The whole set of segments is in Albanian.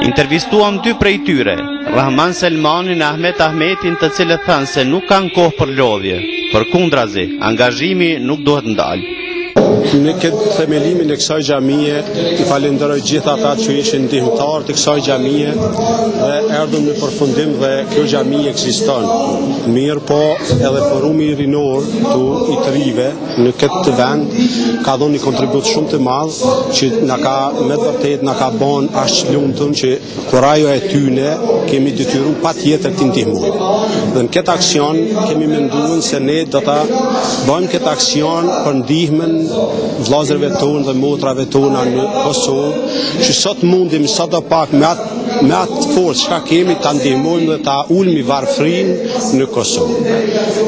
Intervistuam dy prej tyre, Rahman Selmanin e Ahmet Ahmetin, të cilët thanë se nuk kanë kohë për lodhje. Përkundrazi, angazhimi nuk duhet ndalë. Në këtë themelimin e kësaj xhamie i falenderoj gjithë ata që ishin ndihmëtar të kësaj xhamie dhe erdhëm në përfundim dhe kjo xhami ekziston. Mirë po edhe forumi rinor i të rive në këtë vend ka dhënë një kontribut shumë të madh që na ka me të vërtetë na ka bën aq lumtur që kur ajo e tyne kemi detyruar patjetër të ndihmojmë. Dhe në këtë aksion kemi menduar se ne do ta bëjmë këtë aksion për ndihmën vllazërve tonë dhe motrave tona në Kosovë, që sot mundim sado pak me atë forcë çka kemi ta ndihmojmë dhe ta ulmi varfrinë në Kosovë.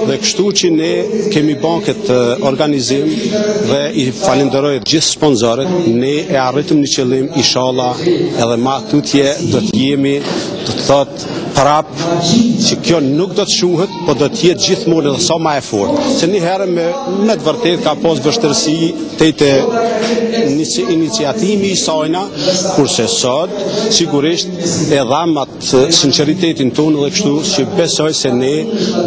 Dhe kështu që ne kemi bën këtë organizim dhe i falenderoj gjithë sponsorët, ne e arritëm një qëllim, inshallah edhe ma tutje do të jemi, do të thotë prap që kjo nuk do të shuhet, po do të jetë gjithmonë edhe sa më e fortë. Se një herë me të vërtet ka pas vështirësi te iniciatimi i sajna, kurse sot sigurisht e dham atë sinqeritetin tonë dhe kështu që besoj se ne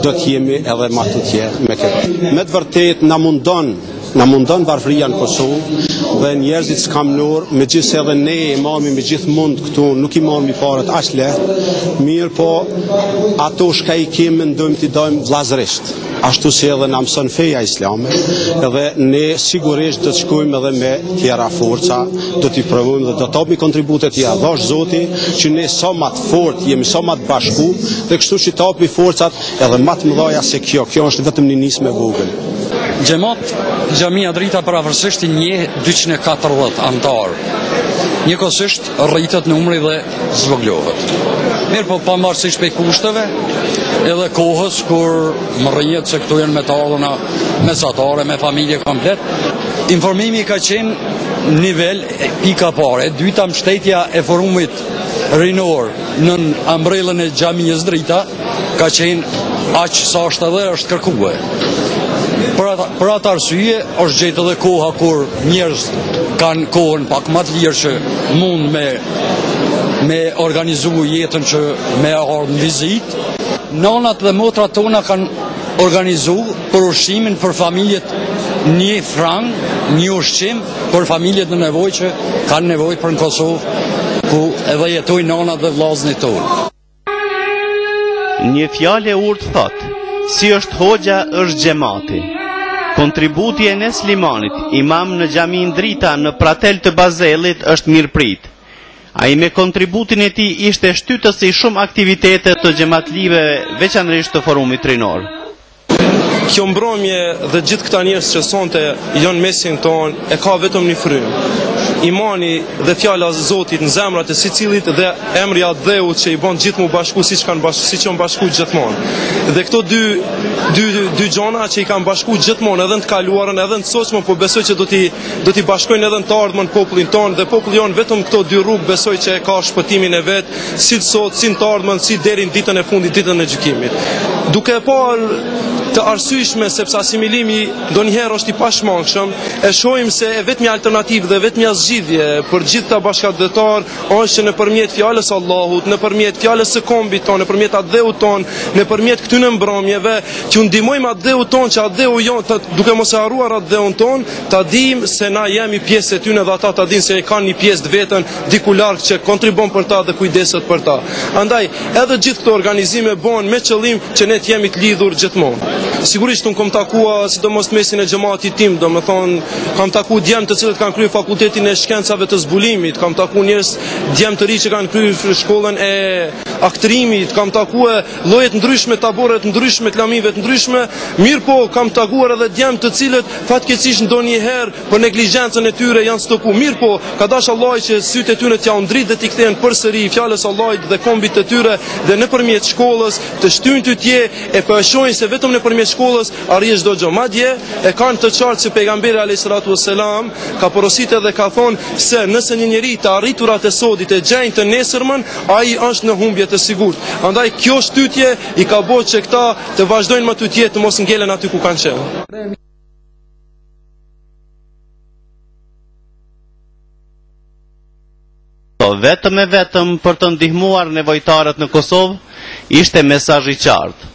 do të jemi edhe më tutje me këtë. Me të vërtet na mundon varfëria në Kosovë dhe njerëzit s'kam nor, megjithëse edhe ne e mami me gjithë mund këtu, nuk i mami parët aq lehtë, mirë po ato shka i kemi mendojmë t'i dojmë vllazërisht, ashtu si edhe na mëson feja islame, edhe ne sigurisht do të shkojmë edhe me tjera forca, do t'i provojmë dhe do të japim kontribute tjera. Dhosh Zoti që ne sa më të fortë jemi, sa më të bashku, dhe kështu që të japim forcat edhe më të mëdha se kjo është vetëm një nismë e vogël. Xhamia Drita pavarësisht i njeh 240 antar. Njëkohësisht rritet numri dhe zvoglohet. Mirë po pavarësisht prej kushteve, edhe kohës kur më rrinjet se këtu janë me të ardhuna mesatare, me familje komplet, informimi ka qenë nivel pika pare, dyta mbështetja e forumit rinor në ambrellën e Xhamisë Drita ka qenë aq sa është edhe është kërkuar. Për atë arsye është gjetë edhe koha kur njerëz kanë kohën pak më të lirë që mund me organizu jetën që me ardhur në vizitë. Nonat dhe motrat tona kanë organizu për ushqimin për familjet 1 frank, 1 ushqim për familjet në nevojë që kanë nevojë për në Kosovë, ku edhe jetojnë nonat dhe vllazërit tonë. Një fjalë e urtë thotë, si është hoxha është xhamati. Kontributi e Enes Limanit, imam në Xhamin Drita në Pratel të Bazellit, është mirëprit. Ai me kontributin e tij ishte shtytës i shumë aktivitete të xhamatlive, veçanërisht të forumit rinor. Kjo mbrëmje dhe gjithë këta njerëz që sonte janë mesin tonë e ka vetëm një frymë. Imani dhe fjala e Zotit në zemrat e secilit dhe emri i Dheut që i bën gjithë mu bashku siç janë bashku gjithmonë. Dhe këto dy gjona që i kanë bashku gjithmonë edhe në të kaluarën edhe në të sotshmën, po besoj që do t'i bashkojnë edhe në të ardhmen popullin tonë dhe populli jon vetëm këto dy rrugë besoj që e ka shpëtimin e vet, si sot, si në të ardhmen, si deri në ditën e fundit, ditën e gjykimit. Duke parë të arsyeshme sepse asimilimi ndonjëherë është i pashmangshëm, e shohim se e vetmja alternativë dhe vetmja zgjidhje për gjithë ta bashkëdhetar është që nëpërmjet fjalës së Allahut, nëpërmjet fjalës së kombit tonë, nëpërmjet atë Dheut tonë, nëpërmjet këtyre mbrëmjeve, që ndihmojmë atë Dheut tonë, që atë Dheu jon, duke mos e harruar atë Dheun tonë, ta dimë se na jemi pjesë e tyre dhe ata ta dinë se e kanë një pjesë të vetën diku larg që kontribon për ta dhe kujdeset për ta. Andaj, edhe gjithë këto organizime bën me qëllim që ne të jemi të lidhur gjithmonë. Sigurisht unë kam takua sidomos mesin e xhamatit tim, domethënë kam taku djemë të cilët kanë kryer fakultetin e shkencave të zbulimit, kam taku njerëz djemë të ri që kanë kryer shkollën e aktrimit, kam takuar lloje të ndryshme, tabore të ndryshme, të lamive të ndryshme, mirë po kam takuar edhe djemë të cilët fatkeqësisht ndonjëherë për neglizhencën e tyre janë stopu. Mirë po, ka dash Allahu që sytë e tyre t'ja ndrit dhe t'i kthehen përsëri fjalës Allahut dhe kombit të tyre dhe nëpërmjet shkollës të shtyjnë tytje e po e shohin se vetëm nëpërmjet shkollës arrihet çdo gjë. Madje e kanë të qartë se pejgamberi alayhis salatu wassalam ka porositë dhe ka thonë se nëse një njeri të arriturat e sodit e gjejnë të nesërmën, ai është në humbje të sigurt. Andaj kjo shtytje i ka bërë që këta të vazhdojnë më tutje të mos ngelen aty ku kanë qenë. ndërkohë vetëm e vetëm për të ndihmuar nevojtarët në Kosovë, ishte mesazh i qartë.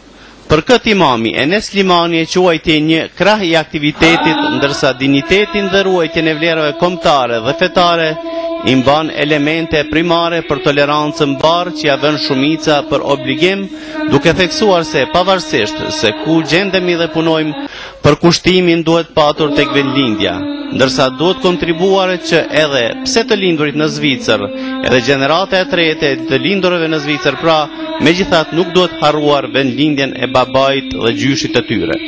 Për këtë imami, Enes Slimani e quajti një krah i aktivitetit, ndërsa dignitetin dhe ruajtjen e vlerave kombëtare dhe fetare i mban elemente primare për tolerancën barë që ja vën shumica për obligim, duke theksuar se pavarësisht se ku gjendemi dhe punojmë, për kushtimin duhet patur tek vendlindja, ndërsa duhet kontribuar që edhe pse të lindurit në Zvicër, edhe gjenerata e trete të lindurve në Zvicër, pra megjithatë nuk duhet harruar vendlindjen e babait dhe gjyshit të tyre.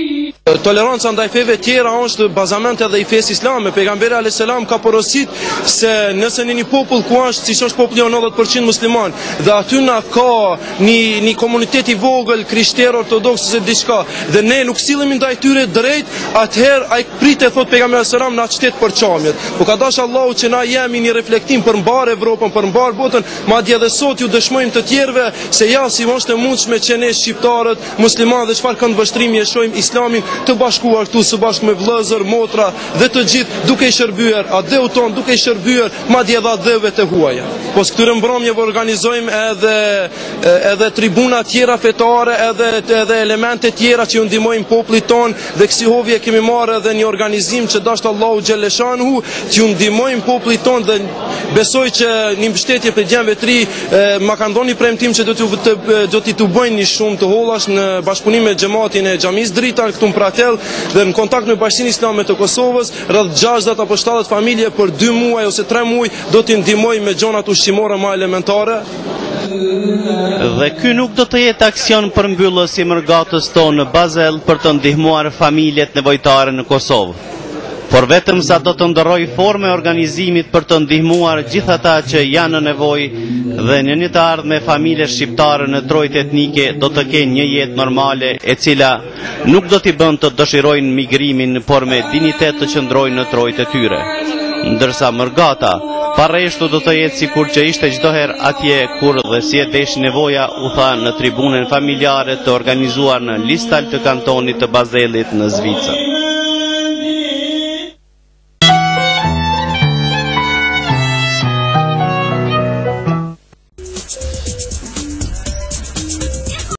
Toleranca ndaj feve tjera është bazament edhe i fesë islame. Pejgamberi alayhis salam ka porosit se nëse në një popull ku është siç është populli 90% musliman dhe aty na ka një komunitet i vogël krishterë ortodoks ose diçka dhe ne nuk sillemi ndaj tyre drejt, atëherë ai pritet thot pejgamberi alayhis salam na çtet për çamjet. Po ka dash Allahu që na jemi një reflektim për mbar Evropën, për mbar botën, madje edhe sot ju dëshmojmë të tjerëve se ja si është e mundshme që ne shqiptarët muslimanë dhe çfarë këndvështrimi e shohim islamin të bashkuar këtu së bashku me vëllezër, motra dhe të gjithë duke i shërbyer adheu ton, duke i shërbyer madje edhe adheuve të huaja. Po këtyre mbrëmjeve organizojmë edhe tribuna tjera fetare, edhe elemente tjera që ju ndihmojnë popullit ton dhe kësi hovje kemi marrë edhe një organizim që dashur Allahu xhaleshanhu që ju ndihmojnë popullit ton dhe besoj që një mbështetje për gjendve të ri ma kanë dhënë premtim që do t'i bëjnë një shumë të hollash në bashkëpunim me xhamatin e xhamisë Drita këtu në Pratel dhe në kontakt me Bashkinë Islame të Kosovës, rreth 60 apo 70 familje për 2 muaj ose 3 muaj do t'i ndihmoj me gjonat ushqimore më elementare. Dhe ky nuk do të jetë aksion përmbyllës i mërgatës tonë në Bazel për të ndihmuar familjet nevojtare në Kosovë, por vetëm sa do të ndërroj forme organizimit për të ndihmuar gjithata që janë në nevojë dhe në një të ardhme familje shqiptare në trojtë etnike do të kenë një jetë normale e cila nuk do t'i bën të dëshirojnë migrimin, por me dinitet të qëndrojnë në trojtë e tyre. Ndërsa mërgata, parreshtu do të jetë sikur që ishte çdo herë atje kur dhe si e desh nevoja, u tha në tribunën familjare të organizuar në Listal të kantonit të Bazelit në Zvicër.